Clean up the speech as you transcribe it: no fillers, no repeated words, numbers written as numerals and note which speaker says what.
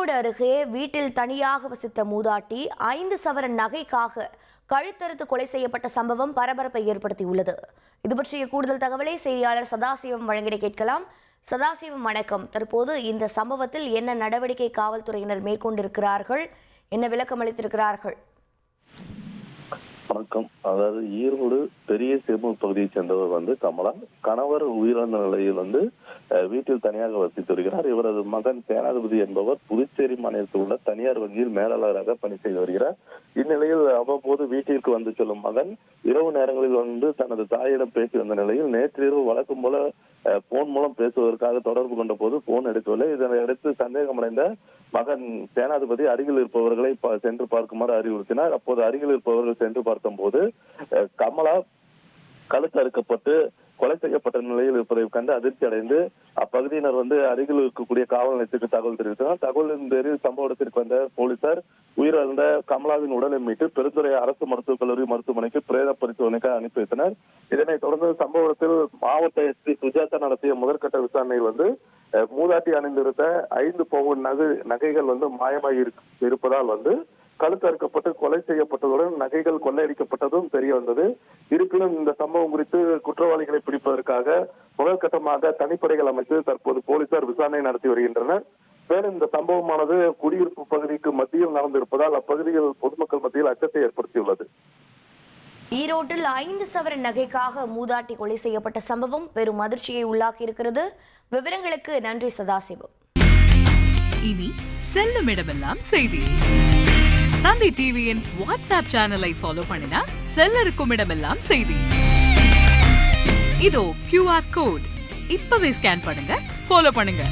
Speaker 1: ஈரோடு அருகே வீட்டில் தனியாக வசித்த மூதாட்டி 5 சவரன் நகைக்காக கழுத்தறுத்து கொலை செய்யப்பட்ட சம்பவம் பரபரப்பை ஏற்படுத்தியுள்ளது. இது பற்றிய கூடுதல் தகவலை செய்தியாளர் சதாசிவம் வழங்கிட கேட்கலாம். சதாசிவம், வணக்கம். தற்போது இந்த சம்பவத்தில் என்ன நடவடிக்கை காவல்துறையினர் மேற்கொண்டிருக்கிறார்கள், என்ன விளக்கம் அளித்திருக்கிறார்கள்?
Speaker 2: வணக்கம். அதாவது ஈரோடு பெரிய சேமூர் பகுதியை சேர்ந்தவர் கமலா கணவர் உயிரிழந்த நிலையில் வீட்டில் தனியாக வசித்து வருகிறார். இவரது மகன் சேனாதிபதி என்பவர் புதுச்சேரி மாநிலத்தில் உள்ள தனியார் வங்கியில் மேலாளராக பணி செய்து வருகிறார். இந்நிலையில் அவ்வப்போது வீட்டிற்கு வந்து செல்லும் மகன் இரவு நேரங்களில் தனது தாயிடம் பேசி வந்த நிலையில் நேற்றிரவு வழக்கம் போல போன் மூலம் பேசுவதற்காக தொடர்பு கொண்ட போது போன் எடுக்கவில்லை. இதனை அடுத்து சந்தேகமடைந்த மகன் சேனாதிபதி அருகில் இருப்பவர்களை சென்று பார்க்குமாறு அறிவுறுத்தினார். அப்போது அருகில் இருப்பவர்கள் சென்று பார்க்கும் போது கமலா கழுத்து அறுக்கப்பட்டு கொலை செய்யப்பட்ட நிலையில் இருப்பதை கண்டு அதிர்ச்சி அடைந்து அப்பகுதியினர் அருகில் இருக்கக்கூடிய காவல் நிலையத்துக்கு தகவல் தெரிவித்தனர். தகவலின் பேரில் சம்பவ இடத்திற்கு வந்த போலீசார் உயிரிழந்த கமலாவின் உடலை மீட்டு பெருந்துறை அரசு மருத்துவக் கல்லூரி மருத்துவமனைக்கு பிரேத பரிசோதனைக்கு அனுப்பி வைத்தனர். இதனைத் தொடர்ந்து சம்பவத்தில் மாவட்ட எஸ்பி சுஜாதா நடத்திய முதற்கட்ட விசாரணையில் மூதாட்டி அணிந்திருந்த 5 பவுன் நகைகள் மாயமாகி இருப்பதால் கழுத்து அறுக்கப்பட்டு கொலை செய்யப்பட்டதுடன் நகைகள் கொள்ளையடிக்கப்பட்டதும் தெரிய வந்தது. இருப்பினும் இந்த சம்பவம் குறித்து குற்றவாளிகளை பிடிப்பதற்காக முதற்கட்டமாக தனிப்படைகள் அமைத்து தற்போது போலீசார் விசாரணை நடத்தி வருகின்றனர். மேலும் இந்த சம்பவமானது குடியிருப்பு பகுதிக்கு மத்தியில் நடந்திருப்பதால் அப்பகுதியில் பொதுமக்கள் மத்தியில் அச்சத்தை ஏற்படுத்தியுள்ளது.
Speaker 1: ஈரோட்டில் 5 சவரன் நகைக்காக மூதாட்டி கொலை செய்யப்பட்ட சம்பவம் பெரும் அதிர்ச்சியை உள்ளாக்கி இருக்கிறது. விவரங்களுக்கு நன்றி சதாசிவம்.
Speaker 3: இனி செல்லும் இடமெல்லாம் செய்தி. தந்தி டிவியின் வாட்ஸ்அப் சேனலை ஃபாலோ பண்ணினா செல்லருக்கும் இடமெல்லாம் செய்தி. இதோ QR கோட் இப்பவே ஸ்கேன் பண்ணுங்க, ஃபாலோ பண்ணுங்க.